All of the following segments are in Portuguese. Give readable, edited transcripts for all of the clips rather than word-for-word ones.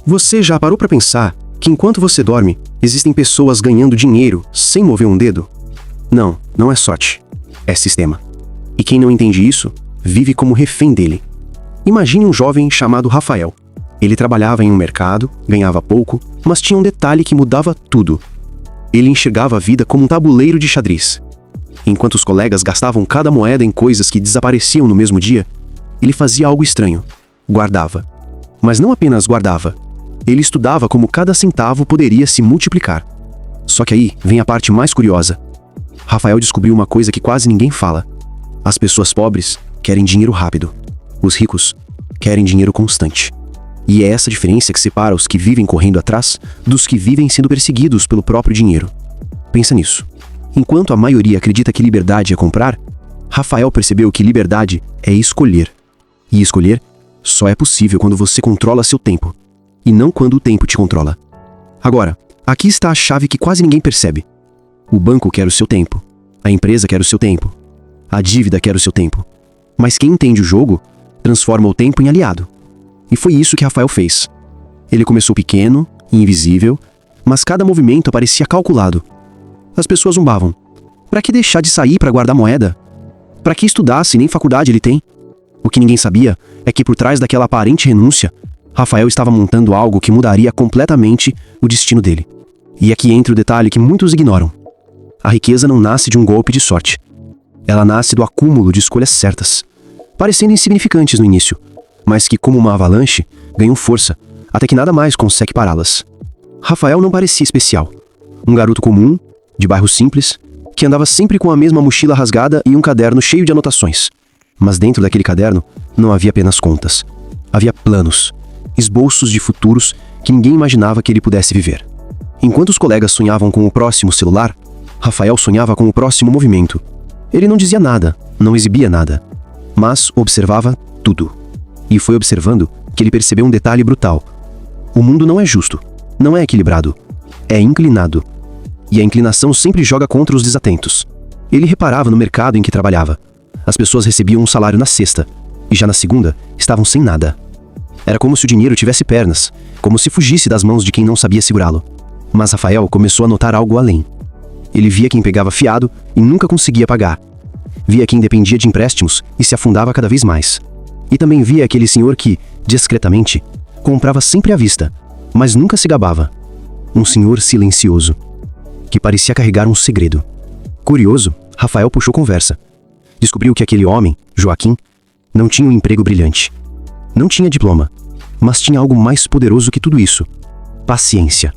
Você já parou para pensar que enquanto você dorme, existem pessoas ganhando dinheiro sem mover um dedo? Não, não é sorte. É sistema. E quem não entende isso, vive como refém dele. Imagine um jovem chamado Rafael. Ele trabalhava em um mercado, ganhava pouco, mas tinha um detalhe que mudava tudo. Ele enxergava a vida como um tabuleiro de xadrez. Enquanto os colegas gastavam cada moeda em coisas que desapareciam no mesmo dia, ele fazia algo estranho. Guardava. Mas não apenas guardava. Ele estudava como cada centavo poderia se multiplicar. Só que aí vem a parte mais curiosa. Rafael descobriu uma coisa que quase ninguém fala. As pessoas pobres querem dinheiro rápido. Os ricos querem dinheiro constante. E é essa diferença que separa os que vivem correndo atrás dos que vivem sendo perseguidos pelo próprio dinheiro. Pensa nisso. Enquanto a maioria acredita que liberdade é comprar, Rafael percebeu que liberdade é escolher. E escolher só é possível quando você controla seu tempo, e não quando o tempo te controla. Agora, aqui está a chave que quase ninguém percebe. O banco quer o seu tempo, a empresa quer o seu tempo, a dívida quer o seu tempo. Mas quem entende o jogo, transforma o tempo em aliado. E foi isso que Rafael fez. Ele começou pequeno, invisível, mas cada movimento parecia calculado. As pessoas zombavam. Para que deixar de sair para guardar moeda? Para que estudar se nem faculdade ele tem? O que ninguém sabia é que por trás daquela aparente renúncia, Rafael estava montando algo que mudaria completamente o destino dele. E aqui entra o detalhe que muitos ignoram. A riqueza não nasce de um golpe de sorte. Ela nasce do acúmulo de escolhas certas, parecendo insignificantes no início, mas que, como uma avalanche, ganham força, até que nada mais consegue pará-las. Rafael não parecia especial. Um garoto comum, de bairro simples, que andava sempre com a mesma mochila rasgada e um caderno cheio de anotações. Mas dentro daquele caderno não havia apenas contas. Havia planos, esboços de futuros que ninguém imaginava que ele pudesse viver. Enquanto os colegas sonhavam com o próximo celular, Rafael sonhava com o próximo movimento. Ele não dizia nada, não exibia nada, mas observava tudo. E foi observando que ele percebeu um detalhe brutal. O mundo não é justo, não é equilibrado, é inclinado. E a inclinação sempre joga contra os desatentos. Ele reparava no mercado em que trabalhava. As pessoas recebiam um salário na sexta, e já na segunda estavam sem nada. Era como se o dinheiro tivesse pernas, como se fugisse das mãos de quem não sabia segurá-lo. Mas Rafael começou a notar algo além. Ele via quem pegava fiado e nunca conseguia pagar. Via quem dependia de empréstimos e se afundava cada vez mais. E também via aquele senhor que, discretamente, comprava sempre à vista, mas nunca se gabava. Um senhor silencioso, que parecia carregar um segredo. Curioso, Rafael puxou conversa. Descobriu que aquele homem, Joaquim, não tinha um emprego brilhante. Não tinha diploma, mas tinha algo mais poderoso que tudo isso: paciência.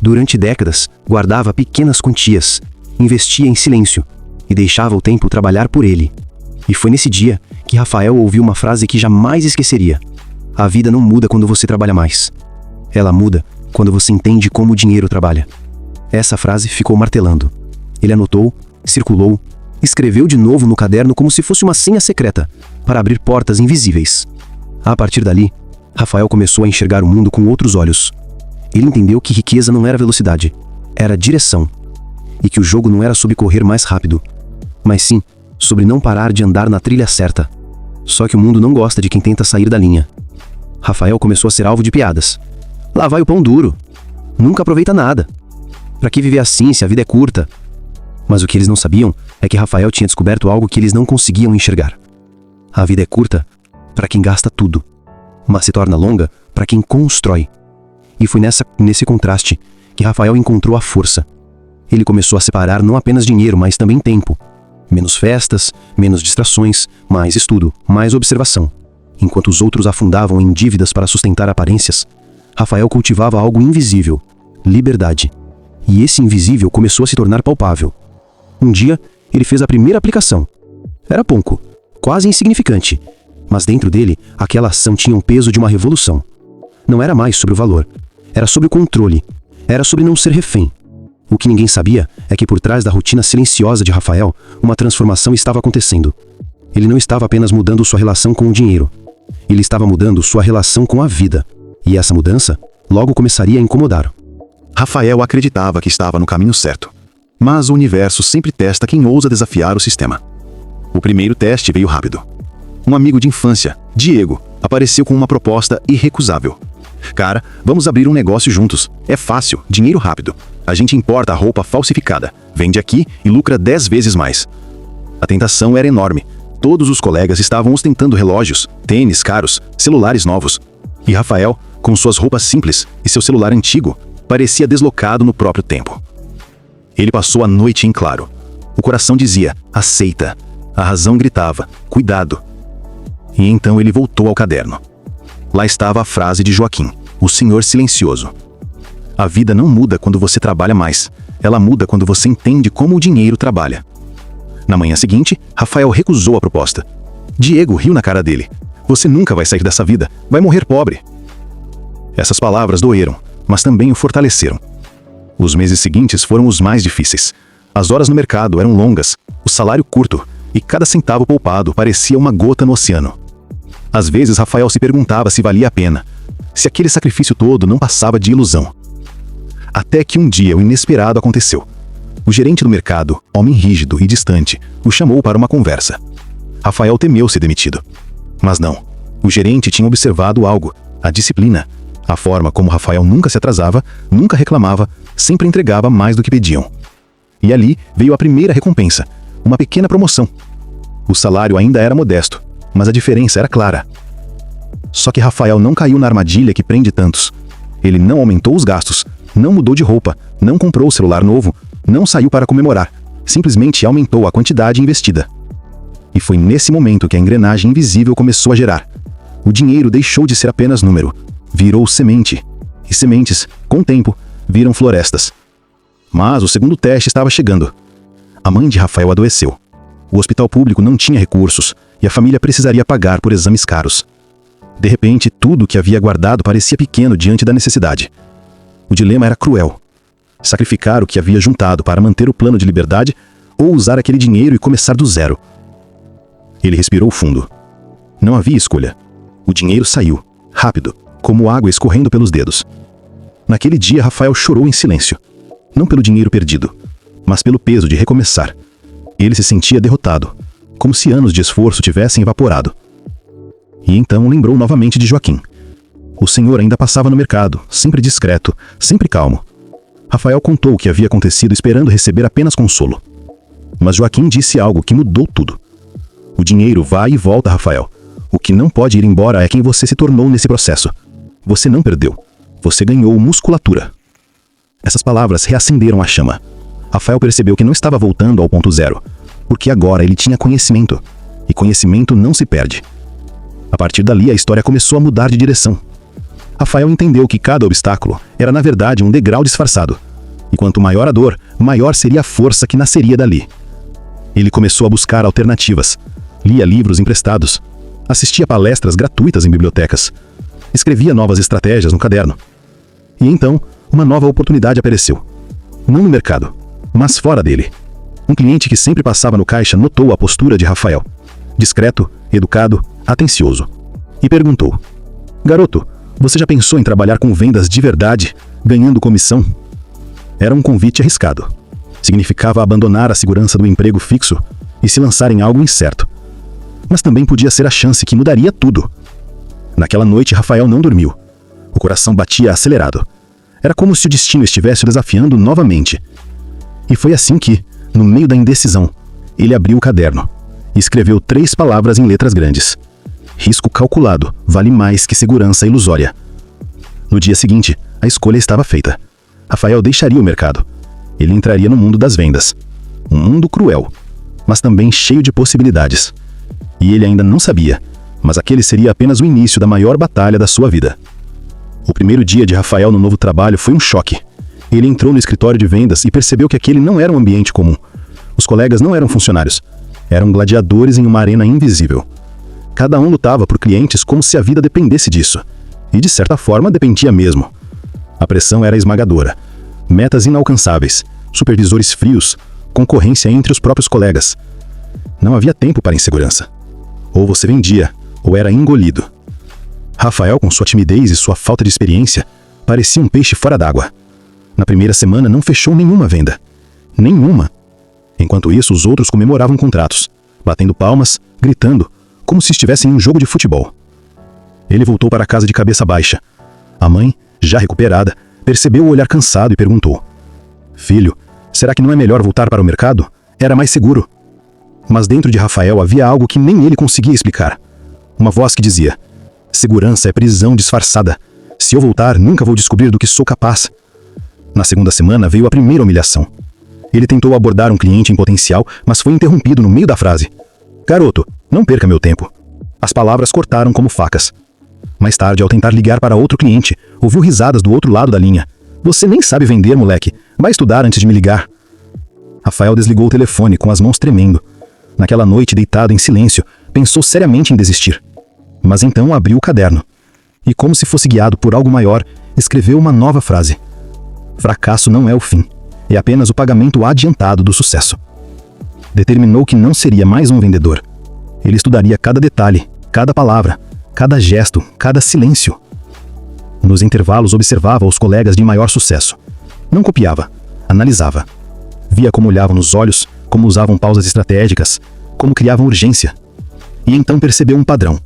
Durante décadas, guardava pequenas quantias, investia em silêncio e deixava o tempo trabalhar por ele. E foi nesse dia que Rafael ouviu uma frase que jamais esqueceria: a vida não muda quando você trabalha mais. Ela muda quando você entende como o dinheiro trabalha. Essa frase ficou martelando. Ele anotou, circulou, escreveu de novo no caderno como se fosse uma senha secreta para abrir portas invisíveis. A partir dali, Rafael começou a enxergar o mundo com outros olhos. Ele entendeu que riqueza não era velocidade, era direção. E que o jogo não era sobre correr mais rápido, mas sim sobre não parar de andar na trilha certa. Só que o mundo não gosta de quem tenta sair da linha. Rafael começou a ser alvo de piadas. Lá vai o pão duro. Nunca aproveita nada. Pra que viver assim se a vida é curta? Mas o que eles não sabiam é que Rafael tinha descoberto algo que eles não conseguiam enxergar. A vida é curta para quem gasta tudo, mas se torna longa para quem constrói. E foi nesse contraste que Rafael encontrou a força. Ele começou a separar não apenas dinheiro, mas também tempo. Menos festas, menos distrações, mais estudo, mais observação. Enquanto os outros afundavam em dívidas para sustentar aparências, Rafael cultivava algo invisível: liberdade. E esse invisível começou a se tornar palpável. Um dia, ele fez a primeira aplicação. Era pouco, quase insignificante, mas dentro dele, aquela ação tinha um peso de uma revolução. Não era mais sobre o valor, era sobre o controle, era sobre não ser refém. O que ninguém sabia é que por trás da rotina silenciosa de Rafael, uma transformação estava acontecendo. Ele não estava apenas mudando sua relação com o dinheiro, ele estava mudando sua relação com a vida. E essa mudança logo começaria a incomodar. Rafael acreditava que estava no caminho certo. Mas o universo sempre testa quem ousa desafiar o sistema. O primeiro teste veio rápido. Um amigo de infância, Diego, apareceu com uma proposta irrecusável. Cara, vamos abrir um negócio juntos. É fácil, dinheiro rápido. A gente importa a roupa falsificada, vende aqui e lucra 10 vezes mais. A tentação era enorme. Todos os colegas estavam ostentando relógios, tênis caros, celulares novos. E Rafael, com suas roupas simples e seu celular antigo, parecia deslocado no próprio tempo. Ele passou a noite em claro. O coração dizia, aceita. A razão gritava, cuidado. E então ele voltou ao caderno. Lá estava a frase de Joaquim, o senhor silencioso. A vida não muda quando você trabalha mais. Ela muda quando você entende como o dinheiro trabalha. Na manhã seguinte, Rafael recusou a proposta. Diego riu na cara dele. Você nunca vai sair dessa vida, vai morrer pobre. Essas palavras doeram, mas também o fortaleceram. Os meses seguintes foram os mais difíceis. As horas no mercado eram longas, o salário curto, e cada centavo poupado parecia uma gota no oceano. Às vezes Rafael se perguntava se valia a pena, se aquele sacrifício todo não passava de ilusão. Até que um dia o inesperado aconteceu. O gerente do mercado, homem rígido e distante, o chamou para uma conversa. Rafael temeu ser demitido. Mas não. O gerente tinha observado algo, a disciplina. A forma como Rafael nunca se atrasava, nunca reclamava, sempre entregava mais do que pediam. E ali veio a primeira recompensa, uma pequena promoção. O salário ainda era modesto, mas a diferença era clara. Só que Rafael não caiu na armadilha que prende tantos. Ele não aumentou os gastos, não mudou de roupa, não comprou celular novo, não saiu para comemorar, simplesmente aumentou a quantidade investida. E foi nesse momento que a engrenagem invisível começou a gerar. O dinheiro deixou de ser apenas número, virou semente. E sementes, com o tempo, viram florestas. Mas o segundo teste estava chegando. A mãe de Rafael adoeceu. O hospital público não tinha recursos e a família precisaria pagar por exames caros. De repente, tudo o que havia guardado parecia pequeno diante da necessidade. O dilema era cruel. Sacrificar o que havia juntado para manter o plano de liberdade ou usar aquele dinheiro e começar do zero. Ele respirou fundo. Não havia escolha. O dinheiro saiu, rápido, como água escorrendo pelos dedos. Naquele dia, Rafael chorou em silêncio. Não pelo dinheiro perdido, mas pelo peso de recomeçar. Ele se sentia derrotado, como se anos de esforço tivessem evaporado. E então lembrou novamente de Joaquim. O senhor ainda passava no mercado, sempre discreto, sempre calmo. Rafael contou o que havia acontecido esperando receber apenas consolo. Mas Joaquim disse algo que mudou tudo. O dinheiro vai e volta, Rafael. O que não pode ir embora é quem você se tornou nesse processo. Você não perdeu. Você ganhou musculatura. Essas palavras reacenderam a chama. Rafael percebeu que não estava voltando ao ponto zero, porque agora ele tinha conhecimento. E conhecimento não se perde. A partir dali, a história começou a mudar de direção. Rafael entendeu que cada obstáculo era na verdade um degrau disfarçado. E quanto maior a dor, maior seria a força que nasceria dali. Ele começou a buscar alternativas. Lia livros emprestados. Assistia palestras gratuitas em bibliotecas. Escrevia novas estratégias no caderno. E então, uma nova oportunidade apareceu. Não no mercado, mas fora dele. Um cliente que sempre passava no caixa notou a postura de Rafael. Discreto, educado, atencioso. E perguntou: Garoto, você já pensou em trabalhar com vendas de verdade, ganhando comissão? Era um convite arriscado. Significava abandonar a segurança do emprego fixo e se lançar em algo incerto. Mas também podia ser a chance que mudaria tudo. Naquela noite, Rafael não dormiu. O coração batia acelerado. Era como se o destino estivesse o desafiando novamente. E foi assim que, no meio da indecisão, ele abriu o caderno e escreveu 3 palavras em letras grandes. Risco calculado vale mais que segurança ilusória. No dia seguinte, a escolha estava feita. Rafael deixaria o mercado. Ele entraria no mundo das vendas. Um mundo cruel, mas também cheio de possibilidades. E ele ainda não sabia, mas aquele seria apenas o início da maior batalha da sua vida. O primeiro dia de Rafael no novo trabalho foi um choque. Ele entrou no escritório de vendas e percebeu que aquele não era um ambiente comum. Os colegas não eram funcionários. Eram gladiadores em uma arena invisível. Cada um lutava por clientes como se a vida dependesse disso. E de certa forma dependia mesmo. A pressão era esmagadora. Metas inalcançáveis, supervisores frios, concorrência entre os próprios colegas. Não havia tempo para insegurança. Ou você vendia, ou era engolido. Rafael, com sua timidez e sua falta de experiência, parecia um peixe fora d'água. Na primeira semana não fechou nenhuma venda. Nenhuma. Enquanto isso, os outros comemoravam contratos, batendo palmas, gritando, como se estivessem em um jogo de futebol. Ele voltou para casa de cabeça baixa. A mãe, já recuperada, percebeu o olhar cansado e perguntou: "Filho, será que não é melhor voltar para o mercado? Era mais seguro." Mas dentro de Rafael havia algo que nem ele conseguia explicar. Uma voz que dizia: "Segurança é prisão disfarçada. Se eu voltar, nunca vou descobrir do que sou capaz." Na segunda semana veio a primeira humilhação. Ele tentou abordar um cliente em potencial, mas foi interrompido no meio da frase: "Garoto, não perca meu tempo." As palavras cortaram como facas. Mais tarde, ao tentar ligar para outro cliente, ouviu risadas do outro lado da linha. "Você nem sabe vender, moleque. Vai estudar antes de me ligar." Rafael desligou o telefone com as mãos tremendo. Naquela noite, deitado em silêncio, pensou seriamente em desistir. Mas então abriu o caderno. E como se fosse guiado por algo maior, escreveu uma nova frase: "Fracasso não é o fim. É apenas o pagamento adiantado do sucesso." Determinou que não seria mais um vendedor. Ele estudaria cada detalhe, cada palavra, cada gesto, cada silêncio. Nos intervalos observava os colegas de maior sucesso. Não copiava, analisava. Via como olhavam nos olhos, como usavam pausas estratégicas, como criavam urgência. E então percebeu um padrão.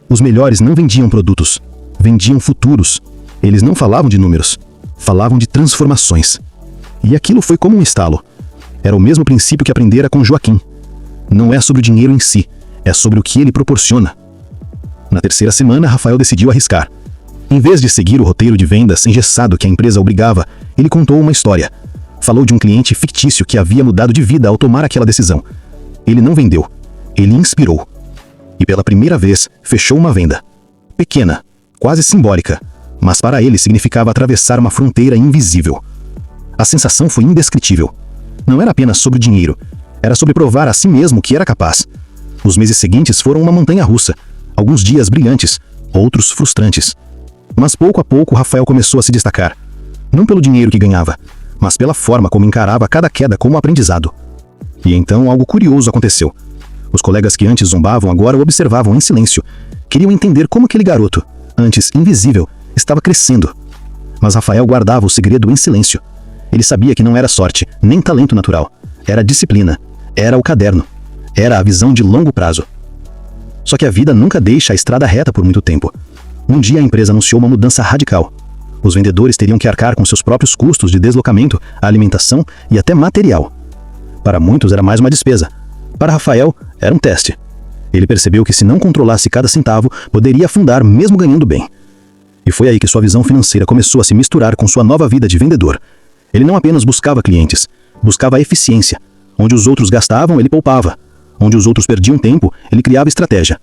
Os melhores não vendiam produtos, vendiam futuros. Eles não falavam de números, falavam de transformações. E aquilo foi como um estalo. Era o mesmo princípio que aprendera com Joaquim. Não é sobre o dinheiro em si, é sobre o que ele proporciona. Na terceira semana, Rafael decidiu arriscar. Em vez de seguir o roteiro de vendas engessado que a empresa obrigava, ele contou uma história. Falou de um cliente fictício que havia mudado de vida ao tomar aquela decisão. Ele não vendeu, ele inspirou. E pela primeira vez, fechou uma venda. Pequena, quase simbólica, mas para ele significava atravessar uma fronteira invisível. A sensação foi indescritível. Não era apenas sobre o dinheiro, era sobre provar a si mesmo que era capaz. Os meses seguintes foram uma montanha-russa, alguns dias brilhantes, outros frustrantes. Mas pouco a pouco Rafael começou a se destacar. Não pelo dinheiro que ganhava, mas pela forma como encarava cada queda como aprendizado. E então algo curioso aconteceu. Os colegas que antes zombavam agora o observavam em silêncio. Queriam entender como aquele garoto, antes invisível, estava crescendo. Mas Rafael guardava o segredo em silêncio. Ele sabia que não era sorte, nem talento natural. Era disciplina, era o caderno, era a visão de longo prazo. Só que a vida nunca deixa a estrada reta por muito tempo. Um dia a empresa anunciou uma mudança radical. Os vendedores teriam que arcar com seus próprios custos de deslocamento, alimentação e até material. Para muitos era mais uma despesa. Para Rafael, era um teste. Ele percebeu que se não controlasse cada centavo, poderia afundar mesmo ganhando bem. E foi aí que sua visão financeira começou a se misturar com sua nova vida de vendedor. Ele não apenas buscava clientes, buscava a eficiência. Onde os outros gastavam, ele poupava. Onde os outros perdiam tempo, ele criava estratégia.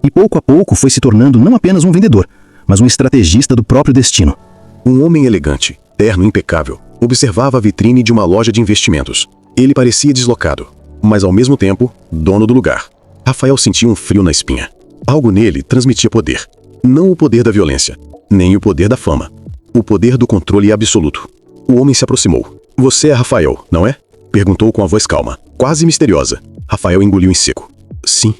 E pouco a pouco foi se tornando não apenas um vendedor, mas um estrategista do próprio destino. Um homem elegante, terno impecável, observava a vitrine de uma loja de investimentos. Ele parecia deslocado, mas ao mesmo tempo, dono do lugar. Rafael sentia um frio na espinha. Algo nele transmitia poder. Não o poder da violência, nem o poder da fama. O poder do controle absoluto. O homem se aproximou. "Você é Rafael, não é?" Perguntou com a voz calma, quase misteriosa. Rafael engoliu em seco. "Sim."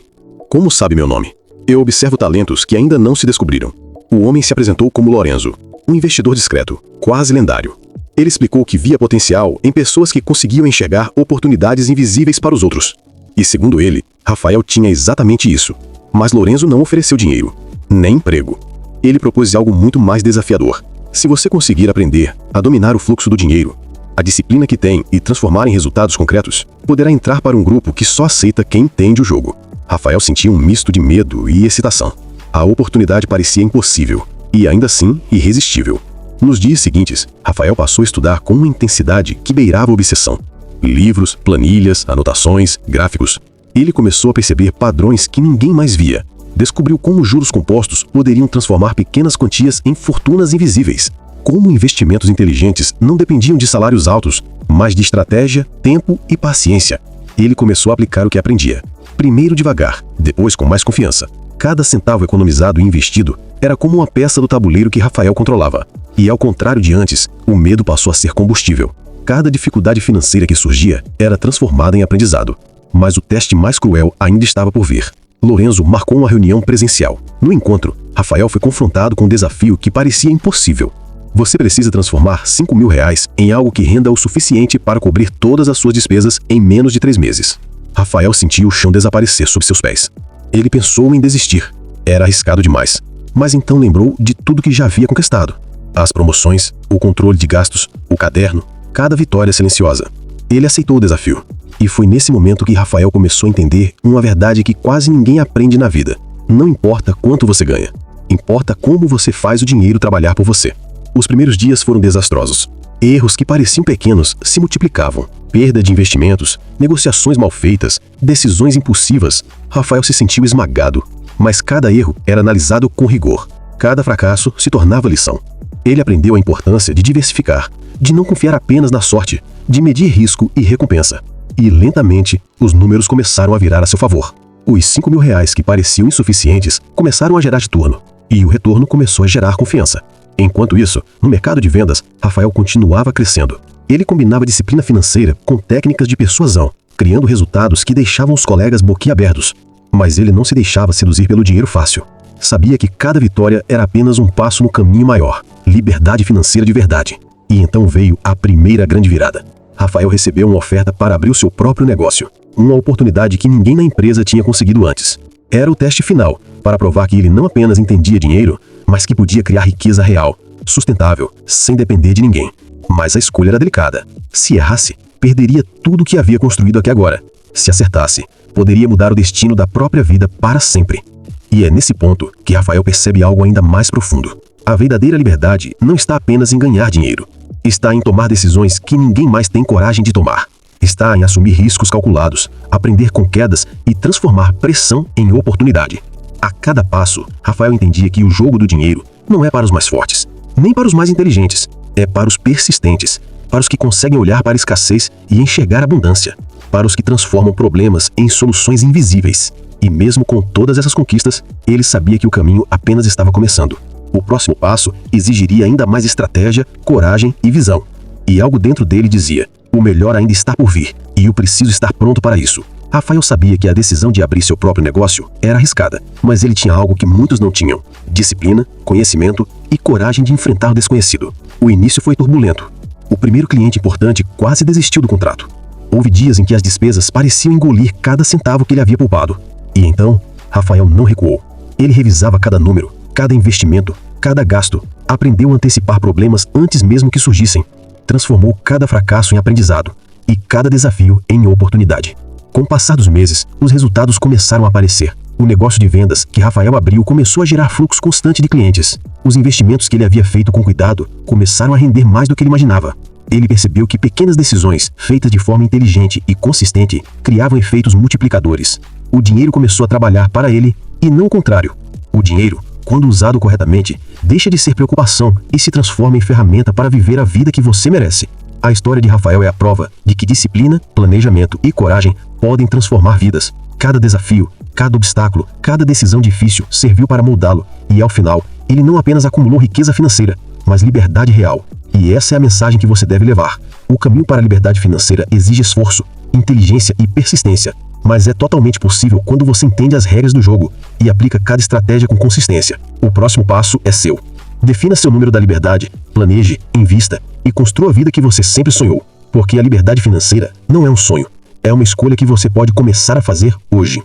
"Como sabe meu nome?" "Eu observo talentos que ainda não se descobriram." O homem se apresentou como Lorenzo, um investidor discreto, quase lendário. Ele explicou que via potencial em pessoas que conseguiam enxergar oportunidades invisíveis para os outros. E segundo ele, Rafael tinha exatamente isso. Mas Lorenzo não ofereceu dinheiro, nem emprego. Ele propôs algo muito mais desafiador. Se você conseguir aprender a dominar o fluxo do dinheiro, a disciplina que tem e transformar em resultados concretos, poderá entrar para um grupo que só aceita quem entende o jogo. Rafael sentia um misto de medo e excitação. A oportunidade parecia impossível, e ainda assim irresistível. Nos dias seguintes, Rafael passou a estudar com uma intensidade que beirava a obsessão. Livros, planilhas, anotações, gráficos. Ele começou a perceber padrões que ninguém mais via. Descobriu como juros compostos poderiam transformar pequenas quantias em fortunas invisíveis. Como investimentos inteligentes não dependiam de salários altos, mas de estratégia, tempo e paciência. Ele começou a aplicar o que aprendia. Primeiro devagar, depois com mais confiança. Cada centavo economizado e investido era como uma peça do tabuleiro que Rafael controlava. E ao contrário de antes, o medo passou a ser combustível. Cada dificuldade financeira que surgia era transformada em aprendizado. Mas o teste mais cruel ainda estava por vir. Lorenzo marcou uma reunião presencial. No encontro, Rafael foi confrontado com um desafio que parecia impossível. Você precisa transformar R$5.000 em algo que renda o suficiente para cobrir todas as suas despesas em menos de 3 meses. Rafael sentiu o chão desaparecer sob seus pés. Ele pensou em desistir. Era arriscado demais. mas então lembrou de tudo que já havia conquistado. As promoções, o controle de gastos, o caderno, cada vitória silenciosa. Ele aceitou o desafio. E foi nesse momento que Rafael começou a entender uma verdade que quase ninguém aprende na vida. Não importa quanto você ganha. Importa como você faz o dinheiro trabalhar por você. Os primeiros dias foram desastrosos. Erros que pareciam pequenos se multiplicavam. Perda de investimentos, negociações mal feitas, decisões impulsivas. Rafael se sentiu esmagado. Mas cada erro era analisado com rigor. Cada fracasso se tornava lição. Ele aprendeu a importância de diversificar, de não confiar apenas na sorte, de medir risco e recompensa. E lentamente, os números começaram a virar a seu favor. Os R$ 5.000 que pareciam insuficientes começaram a gerar retorno. E o retorno começou a gerar confiança. Enquanto isso, no mercado de vendas, Rafael continuava crescendo. Ele combinava disciplina financeira com técnicas de persuasão, criando resultados que deixavam os colegas boquiabertos. Mas ele não se deixava seduzir pelo dinheiro fácil. Sabia que cada vitória era apenas um passo no caminho maior, liberdade financeira de verdade. E então veio a primeira grande virada. Rafael recebeu uma oferta para abrir o seu próprio negócio. Uma oportunidade que ninguém na empresa tinha conseguido antes. Era o teste final, para provar que ele não apenas entendia dinheiro, mas que podia criar riqueza real, sustentável, sem depender de ninguém. Mas a escolha era delicada. Se errasse, perderia tudo o que havia construído até agora. Se acertasse, poderia mudar o destino da própria vida para sempre. E é nesse ponto que Rafael percebe algo ainda mais profundo. A verdadeira liberdade não está apenas em ganhar dinheiro. Está em tomar decisões que ninguém mais tem coragem de tomar. Está em assumir riscos calculados, aprender com quedas e transformar pressão em oportunidade. A cada passo, Rafael entendia que o jogo do dinheiro não é para os mais fortes, nem para os mais inteligentes. É para os persistentes, para os que conseguem olhar para a escassez e enxergar a abundância, para os que transformam problemas em soluções invisíveis. E mesmo com todas essas conquistas, ele sabia que o caminho apenas estava começando. O próximo passo exigiria ainda mais estratégia, coragem e visão. E algo dentro dele dizia: o melhor ainda está por vir, e eu preciso estar pronto para isso. Rafael sabia que a decisão de abrir seu próprio negócio era arriscada, mas ele tinha algo que muitos não tinham: disciplina, conhecimento e coragem de enfrentar o desconhecido. O início foi turbulento. O primeiro cliente importante quase desistiu do contrato. Houve dias em que as despesas pareciam engolir cada centavo que ele havia poupado. E então, Rafael não recuou. Ele revisava cada número, cada investimento, cada gasto, aprendeu a antecipar problemas antes mesmo que surgissem. Transformou cada fracasso em aprendizado e cada desafio em oportunidade. Com o passar dos meses, os resultados começaram a aparecer. O negócio de vendas que Rafael abriu começou a gerar fluxo constante de clientes. Os investimentos que ele havia feito com cuidado começaram a render mais do que ele imaginava. Ele percebeu que pequenas decisões, feitas de forma inteligente e consistente, criavam efeitos multiplicadores. O dinheiro começou a trabalhar para ele e não o contrário. O dinheiro, quando usado corretamente, deixa de ser preocupação e se transforma em ferramenta para viver a vida que você merece. A história de Rafael é a prova de que disciplina, planejamento e coragem podem transformar vidas. Cada desafio, cada obstáculo, cada decisão difícil serviu para moldá-lo, e ao final, ele não apenas acumulou riqueza financeira, mas liberdade real. E essa é a mensagem que você deve levar. O caminho para a liberdade financeira exige esforço, inteligência e persistência, mas é totalmente possível quando você entende as regras do jogo e aplica cada estratégia com consistência. O próximo passo é seu. Defina seu número da liberdade, planeje, invista e construa a vida que você sempre sonhou, porque a liberdade financeira não é um sonho, é uma escolha que você pode começar a fazer hoje.